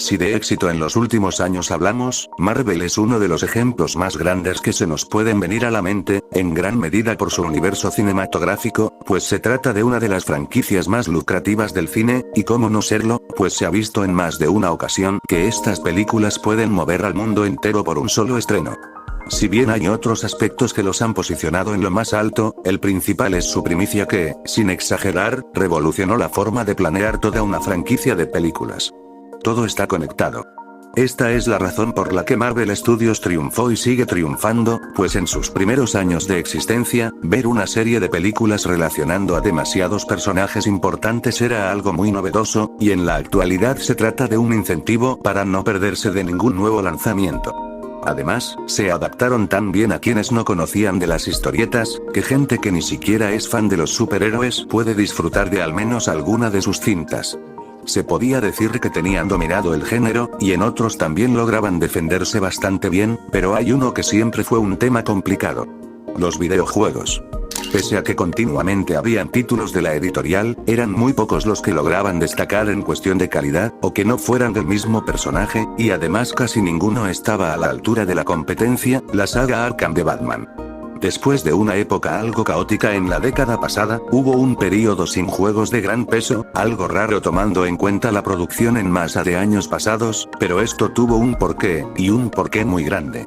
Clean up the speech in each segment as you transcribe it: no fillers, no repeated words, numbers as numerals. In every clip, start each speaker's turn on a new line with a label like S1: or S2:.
S1: Si de éxito en los últimos años hablamos, Marvel es uno de los ejemplos más grandes que se nos pueden venir a la mente, en gran medida por su universo cinematográfico, pues se trata de una de las franquicias más lucrativas del cine, y cómo no serlo, pues se ha visto en más de una ocasión que estas películas pueden mover al mundo entero por un solo estreno. Si bien hay otros aspectos que los han posicionado en lo más alto, el principal es su primicia que, sin exagerar, revolucionó la forma de planear toda una franquicia de películas. Todo está conectado. Esta es la razón por la que Marvel Studios triunfó y sigue triunfando, pues en sus primeros años de existencia, ver una serie de películas relacionando a demasiados personajes importantes era algo muy novedoso, y en la actualidad se trata de un incentivo para no perderse de ningún nuevo lanzamiento. Además, se adaptaron tan bien a quienes no conocían de las historietas, que gente que ni siquiera es fan de los superhéroes puede disfrutar de al menos alguna de sus cintas. Se podía decir que tenían dominado el género, y en otros también lograban defenderse bastante bien, pero hay uno que siempre fue un tema complicado: los videojuegos. Pese a que continuamente habían títulos de la editorial, eran muy pocos los que lograban destacar en cuestión de calidad, o que no fueran del mismo personaje, y además casi ninguno estaba a la altura de la competencia, la saga Arkham de Batman. Después de una época algo caótica en la década pasada, hubo un período sin juegos de gran peso, algo raro tomando en cuenta la producción en masa de años pasados, pero esto tuvo un porqué, y un porqué muy grande.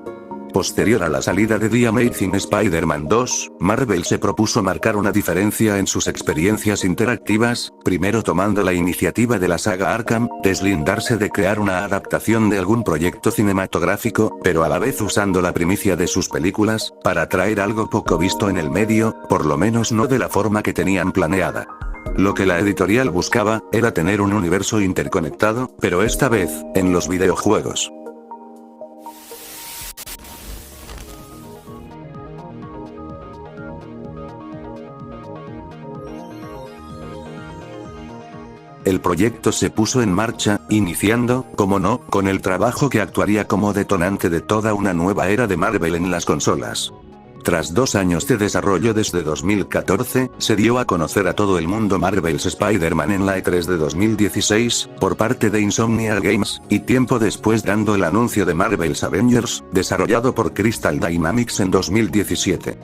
S1: Posterior a la salida de The Amazing Spider-Man 2, Marvel se propuso marcar una diferencia en sus experiencias interactivas, primero tomando la iniciativa de la saga Arkham, deslindarse de crear una adaptación de algún proyecto cinematográfico, pero a la vez usando la primicia de sus películas, para traer algo poco visto en el medio, por lo menos no de la forma que tenían planeada. Lo que la editorial buscaba, era tener un universo interconectado, pero esta vez, en los videojuegos. El proyecto se puso en marcha, iniciando, como no, con el trabajo que actuaría como detonante de toda una nueva era de Marvel en las consolas. Tras 2 años de desarrollo desde 2014, se dio a conocer a todo el mundo Marvel's Spider-Man en la E3 de 2016, por parte de Insomniac Games, y tiempo después dando el anuncio de Marvel's Avengers, desarrollado por Crystal Dynamics en 2017.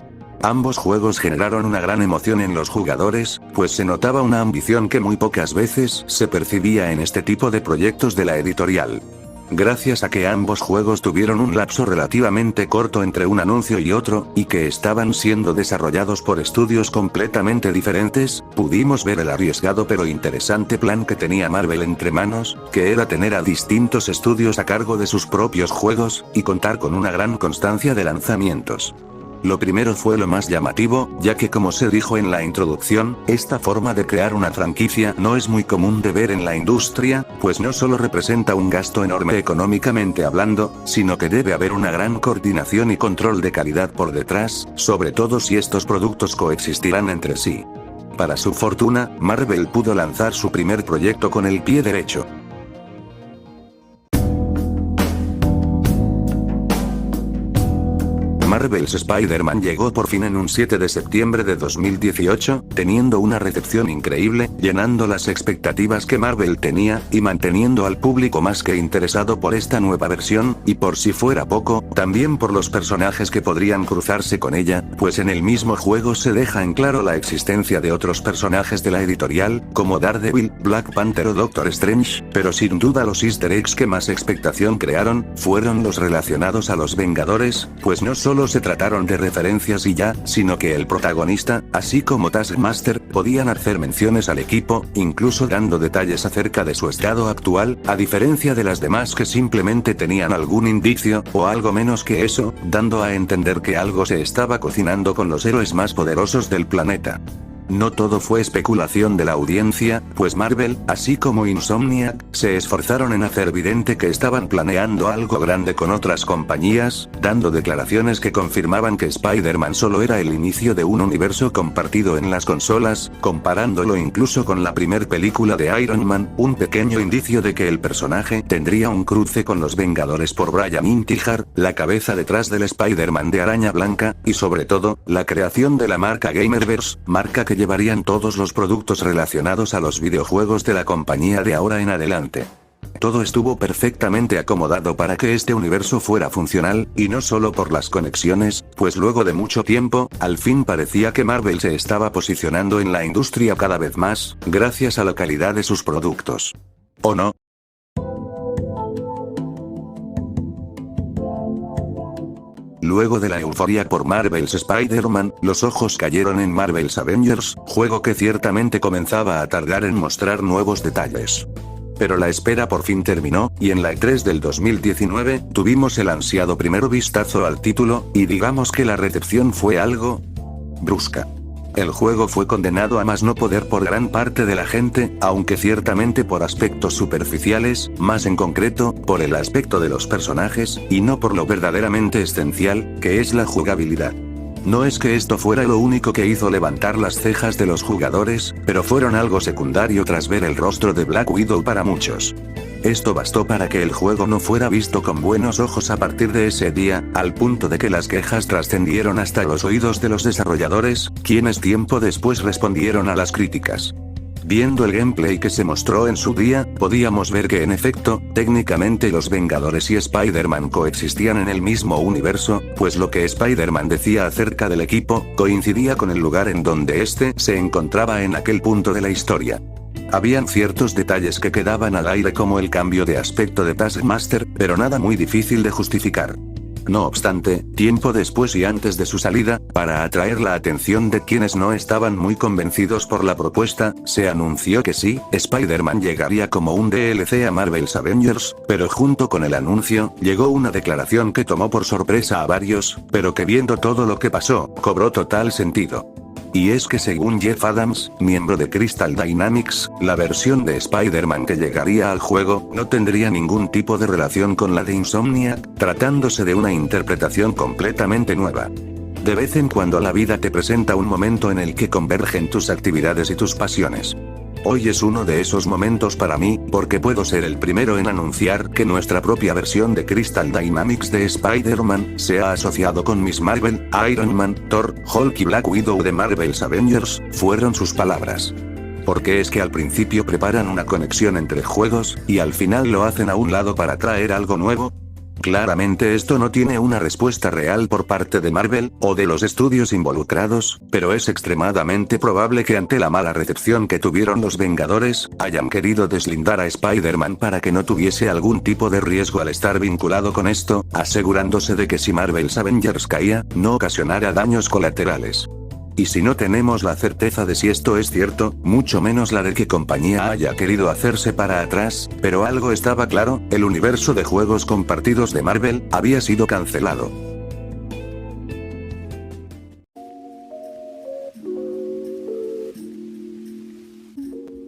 S1: Ambos juegos generaron una gran emoción en los jugadores, pues se notaba una ambición que muy pocas veces se percibía en este tipo de proyectos de la editorial. Gracias a que ambos juegos tuvieron un lapso relativamente corto entre un anuncio y otro, y que estaban siendo desarrollados por estudios completamente diferentes, pudimos ver el arriesgado pero interesante plan que tenía Marvel entre manos, que era tener a distintos estudios a cargo de sus propios juegos, y contar con una gran constancia de lanzamientos. Lo primero fue lo más llamativo, ya que como se dijo en la introducción, esta forma de crear una franquicia no es muy común de ver en la industria, pues no solo representa un gasto enorme económicamente hablando, sino que debe haber una gran coordinación y control de calidad por detrás, sobre todo si estos productos coexistirán entre sí. Para su fortuna, Marvel pudo lanzar su primer proyecto con el pie derecho. Marvel's Spider-Man llegó por fin en un 7 de septiembre de 2018, teniendo una recepción increíble, llenando las expectativas que Marvel tenía, y manteniendo al público más que interesado por esta nueva versión, y por si fuera poco, también por los personajes que podrían cruzarse con ella, pues en el mismo juego se deja en claro la existencia de otros personajes de la editorial, como Daredevil, Black Panther o Doctor Strange, pero sin duda los easter eggs que más expectación crearon, fueron los relacionados a los Vengadores, pues no solo se trataron de referencias y ya, sino que el protagonista, así como Taskmaster, podían hacer menciones al equipo, incluso dando detalles acerca de su estado actual, a diferencia de las demás que simplemente tenían algún indicio, o algo menos que eso, dando a entender que algo se estaba cocinando con los héroes más poderosos del planeta. No todo fue especulación de la audiencia, pues Marvel, así como Insomniac, se esforzaron en hacer evidente que estaban planeando algo grande con otras compañías, dando declaraciones que confirmaban que Spider-Man solo era el inicio de un universo compartido en las consolas, comparándolo incluso con la primer película de Iron Man, un pequeño indicio de que el personaje tendría un cruce con los Vengadores por Brian Intihar, la cabeza detrás del Spider-Man de Araña Blanca, y sobre todo, la creación de la marca Gamerverse, marca que llevarían todos los productos relacionados a los videojuegos de la compañía de ahora en adelante. Todo estuvo perfectamente acomodado para que este universo fuera funcional, y no solo por las conexiones, pues luego de mucho tiempo, al fin parecía que Marvel se estaba posicionando en la industria cada vez más, gracias a la calidad de sus productos. ¿O no? Luego de la euforia por Marvel's Spider-Man, los ojos cayeron en Marvel's Avengers, juego que ciertamente comenzaba a tardar en mostrar nuevos detalles. Pero la espera por fin terminó, y en la E3 del 2019, tuvimos el ansiado primer vistazo al título, y digamos que la recepción fue algo brusca. El juego fue condenado a más no poder por gran parte de la gente, aunque ciertamente por aspectos superficiales, más en concreto, por el aspecto de los personajes, y no por lo verdaderamente esencial, que es la jugabilidad. No es que esto fuera lo único que hizo levantar las cejas de los jugadores, pero fueron algo secundario tras ver el rostro de Black Widow para muchos. Esto bastó para que el juego no fuera visto con buenos ojos a partir de ese día, al punto de que las quejas trascendieron hasta los oídos de los desarrolladores, quienes tiempo después respondieron a las críticas. Viendo el gameplay que se mostró en su día, podíamos ver que en efecto, técnicamente los Vengadores y Spider-Man coexistían en el mismo universo, pues lo que Spider-Man decía acerca del equipo, coincidía con el lugar en donde este se encontraba en aquel punto de la historia. Habían ciertos detalles que quedaban al aire como el cambio de aspecto de Taskmaster, pero nada muy difícil de justificar. No obstante, tiempo después y antes de su salida, para atraer la atención de quienes no estaban muy convencidos por la propuesta, se anunció que sí, Spider-Man llegaría como un DLC a Marvel's Avengers, pero junto con el anuncio, llegó una declaración que tomó por sorpresa a varios, pero que viendo todo lo que pasó, cobró total sentido. Y es que según Jeff Adams, miembro de Crystal Dynamics, la versión de Spider-Man que llegaría al juego no tendría ningún tipo de relación con la de Insomniac, tratándose de una interpretación completamente nueva. De vez en cuando la vida te presenta un momento en el que convergen tus actividades y tus pasiones. Hoy es uno de esos momentos para mí, porque puedo ser el primero en anunciar que nuestra propia versión de Crystal Dynamics de Spider-Man se ha asociado con Miss Marvel, Iron Man, Thor, Hulk y Black Widow de Marvel's Avengers, fueron sus palabras. Porque es que al principio preparan una conexión entre juegos, y al final lo hacen a un lado para traer algo nuevo. Claramente esto no tiene una respuesta real por parte de Marvel, o de los estudios involucrados, pero es extremadamente probable que ante la mala recepción que tuvieron los Vengadores, hayan querido deslindar a Spider-Man para que no tuviese algún tipo de riesgo al estar vinculado con esto, asegurándose de que si Marvel's Avengers caía, no ocasionara daños colaterales. Y si no tenemos la certeza de si esto es cierto, mucho menos la de que compañía haya querido hacerse para atrás, pero algo estaba claro, el universo de juegos compartidos de Marvel, había sido cancelado.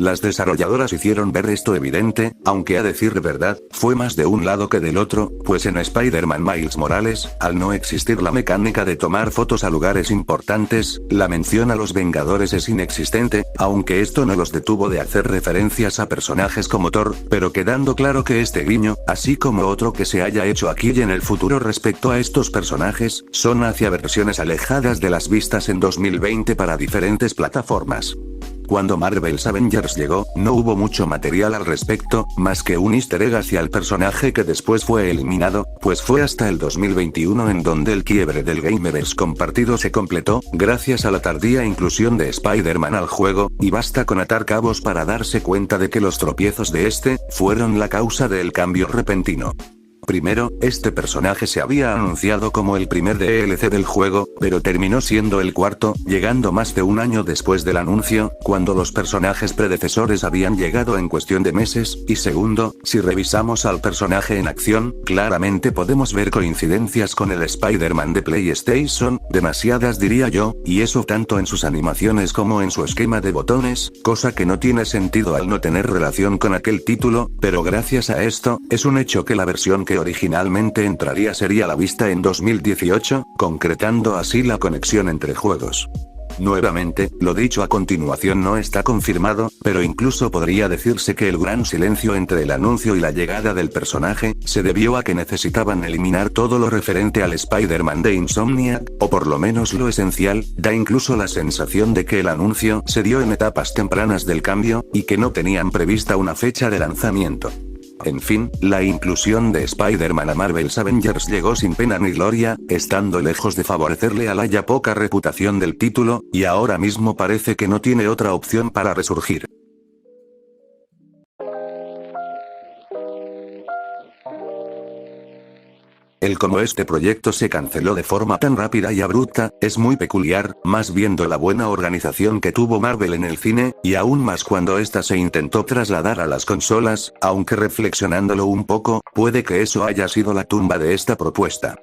S1: Las desarrolladoras hicieron ver esto evidente, aunque a decir verdad, fue más de un lado que del otro, pues en Spider-Man Miles Morales, al no existir la mecánica de tomar fotos a lugares importantes, la mención a los Vengadores es inexistente, aunque esto no los detuvo de hacer referencias a personajes como Thor, pero quedando claro que este guiño, así como otro que se haya hecho aquí y en el futuro respecto a estos personajes, son hacia versiones alejadas de las vistas en 2020 para diferentes plataformas. Cuando Marvel's Avengers llegó, no hubo mucho material al respecto, más que un easter egg hacia el personaje que después fue eliminado, pues fue hasta el 2021 en donde el quiebre del Gameverse compartido se completó, gracias a la tardía inclusión de Spider-Man al juego, y basta con atar cabos para darse cuenta de que los tropiezos de este, fueron la causa del cambio repentino. Primero, este personaje se había anunciado como el primer DLC del juego, pero terminó siendo el cuarto, llegando más de un año después del anuncio, cuando los personajes predecesores habían llegado en cuestión de meses, y segundo, si revisamos al personaje en acción, claramente podemos ver coincidencias con el Spider-Man de PlayStation, demasiadas diría yo, y eso tanto en sus animaciones como en su esquema de botones, cosa que no tiene sentido al no tener relación con aquel título, pero gracias a esto, es un hecho que la versión que originalmente entraría sería la vista en 2018, concretando así la conexión entre juegos. Nuevamente, lo dicho a continuación no está confirmado, pero incluso podría decirse que el gran silencio entre el anuncio y la llegada del personaje, se debió a que necesitaban eliminar todo lo referente al Spider-Man de Insomniac, o por lo menos lo esencial, da incluso la sensación de que el anuncio se dio en etapas tempranas del cambio, y que no tenían prevista una fecha de lanzamiento. En fin, la inclusión de Spider-Man a Marvel's Avengers llegó sin pena ni gloria, estando lejos de favorecerle a la ya poca reputación del título, y ahora mismo parece que no tiene otra opción para resurgir. El cómo este proyecto se canceló de forma tan rápida y abrupta, es muy peculiar, más viendo la buena organización que tuvo Marvel en el cine, y aún más cuando ésta se intentó trasladar a las consolas, aunque reflexionándolo un poco, puede que eso haya sido la tumba de esta propuesta.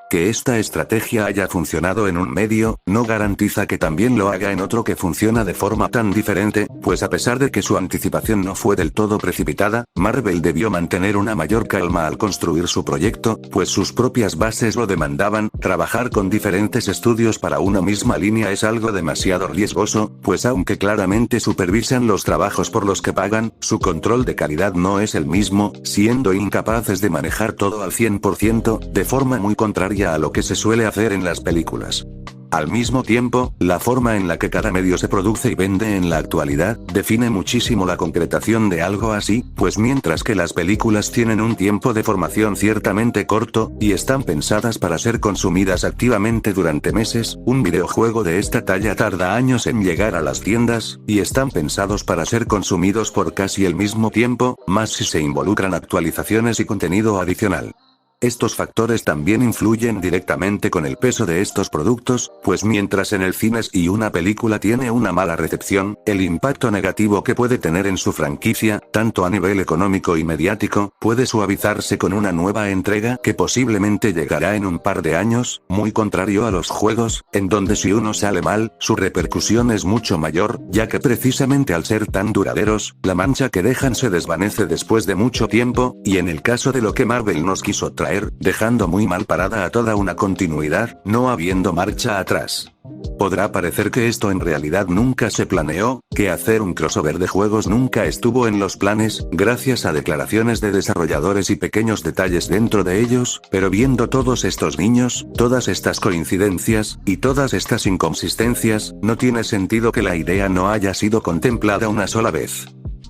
S1: Que esta estrategia haya funcionado en un medio, no garantiza que también lo haga en otro que funciona de forma tan diferente, pues a pesar de que su anticipación no fue del todo precipitada, Marvel debió mantener una mayor calma al construir su proyecto, pues sus propias bases lo demandaban. Trabajar con diferentes estudios para una misma línea es algo demasiado riesgoso, pues aunque claramente supervisan los trabajos por los que pagan, su control de calidad no es el mismo, siendo incapaces de manejar todo al 100%, de forma muy contraria a lo que se suele hacer en las películas. Al mismo tiempo, la forma en la que cada medio se produce y vende en la actualidad, define muchísimo la concretación de algo así, pues mientras que las películas tienen un tiempo de formación ciertamente corto, y están pensadas para ser consumidas activamente durante meses, un videojuego de esta talla tarda años en llegar a las tiendas, y están pensados para ser consumidos por casi el mismo tiempo, más si se involucran actualizaciones y contenido adicional. Estos factores también influyen directamente con el peso de estos productos, pues mientras en el cine y una película tiene una mala recepción, el impacto negativo que puede tener en su franquicia, tanto a nivel económico y mediático, puede suavizarse con una nueva entrega que posiblemente llegará en un par de años, muy contrario a los juegos, en donde si uno sale mal, su repercusión es mucho mayor, ya que precisamente al ser tan duraderos, la mancha que dejan se desvanece después de mucho tiempo, y en el caso de lo que Marvel nos quiso traer, dejando muy mal parada a toda una continuidad, no habiendo marcha atrás. Podrá parecer que esto en realidad nunca se planeó, que hacer un crossover de juegos nunca estuvo en los planes, gracias a declaraciones de desarrolladores y pequeños detalles dentro de ellos, pero viendo todos estos niños, todas estas coincidencias, y todas estas inconsistencias, no tiene sentido que la idea no haya sido contemplada una sola vez.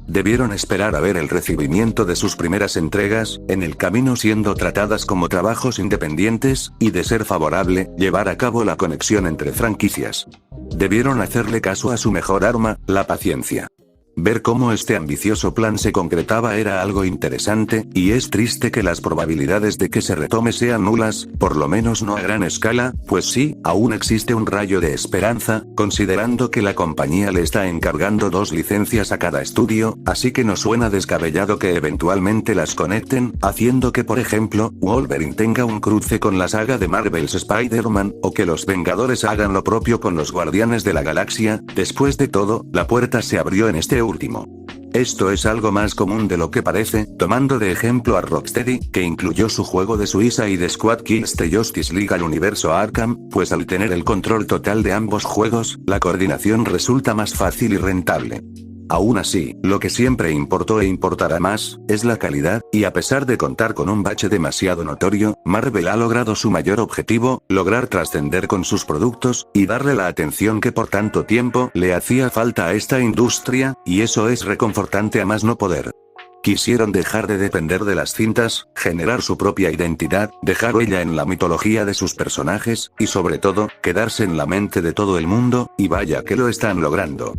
S1: Debieron esperar a ver el recibimiento de sus primeras entregas, en el camino siendo tratadas como trabajos independientes, y de ser favorable, llevar a cabo la conexión entre franquicias. Debieron hacerle caso a su mejor arma, la paciencia. Ver cómo este ambicioso plan se concretaba era algo interesante, y es triste que las probabilidades de que se retome sean nulas, por lo menos no a gran escala, pues sí, aún existe un rayo de esperanza, considerando que la compañía le está encargando 2 licencias a cada estudio, así que no suena descabellado que eventualmente las conecten, haciendo que por ejemplo, Wolverine tenga un cruce con la saga de Marvel's Spider-Man, o que los Vengadores hagan lo propio con los Guardianes de la Galaxia. Después de todo, la puerta se abrió en este último. Esto es algo más común de lo que parece, tomando de ejemplo a Rocksteady, que incluyó su juego de Suicide y Squad Kills the Justice League al universo Arkham, pues al tener el control total de ambos juegos, la coordinación resulta más fácil y rentable. Aún así, lo que siempre importó e importará más, es la calidad, y a pesar de contar con un bache demasiado notorio, Marvel ha logrado su mayor objetivo, lograr trascender con sus productos, y darle la atención que por tanto tiempo le hacía falta a esta industria, y eso es reconfortante a más no poder. Quisieron dejar de depender de las cintas, generar su propia identidad, dejar huella en la mitología de sus personajes, y sobre todo, quedarse en la mente de todo el mundo, y vaya que lo están logrando.